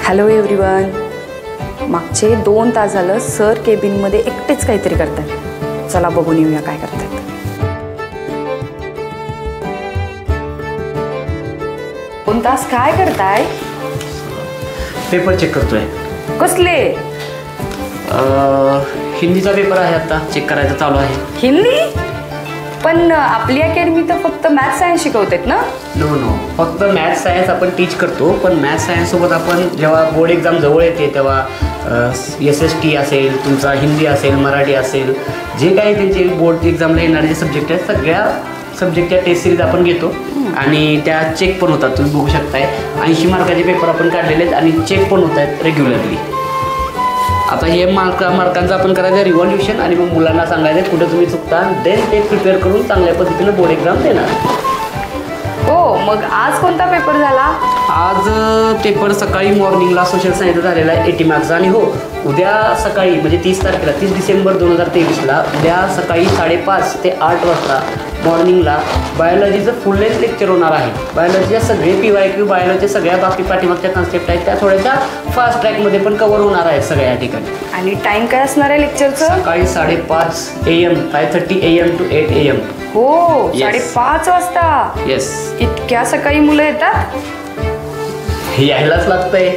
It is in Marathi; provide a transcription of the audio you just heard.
Hello everyone. मागचे 2 तास झालं सर केबिनमध्ये एकटेच काहीतरी करतात. चला बघून येऊया काय करतात. दोन तास काय करताय? पेपर चेक करतोय. कसले? हिंदीचा पेपर आहे, आता चेक करायचं चालू आहे. हिंदी? पण आपली अकॅडमी तर फक्त मॅथ्स सायन्स शिकवतात ना? नो नो, फक्त मॅथ्स सायन्स आपण टीच करतो, पण मॅथ्स सायन्ससोबत आपण जेव्हा बोर्ड एक्झाम जवळ येते तेव्हा SST असेल, तुमचा हिंदी असेल, मराठी असेल, जे काही त्यांचे बोर्ड एक्झामला येणारे जे सब्जेक्ट आहेत सगळ्या सब्जेक्टच्या टेस्ट सिरीज आपण घेतो आणि त्या चेक पण होतात. तुम्ही बघू शकताय 80 मार्काचे पेपर आपण काढलेले आहेत आणि चेक पण होत आहेत रेग्युलरली. आता हे मार्कांचं आपण करायचं रिव्हॉल्युशन आणि मग मुलांना सांगायचं कुठे तुम्ही चुकता, देन ते प्रिपेअर करून चांगल्या पद्धतीनं बोर्ड एक्झाम देणार. हो, मग आज कोणता पेपर झाला? आज पेपर सकाळी मॉर्निंगला सोशल सायन्स झालेला आहे 80 मार्क्सचा. आणि हो, उद्या सकाळी म्हणजे 30 तारखेला 30 डिसेंबर 2023ला उद्या सकाळी 5:30 ते 8 वाजता मॉर्निंगला बायोलॉजीचं फुल लेंथ लेक्चर होणार आहे. बायोलॉजीच्या सगळे PYQ बायोलॉजीच्या सगळ्या बाकी पाठीमागच्या कन्सेप्ट आहेत त्या थोड्याशा फास्ट ट्रॅकमध्ये पण कव्हर होणार आहेत सगळ्या ठिकाणी. आणि टाइम काय असणार आहे लेक्चरचं? सकाळी 5:30 AM 5:30 AM to 8 AM. हो, 5:30 वाजता. येस. इतक्या सकाळी मुलं येतात? यायलाच लागतंय.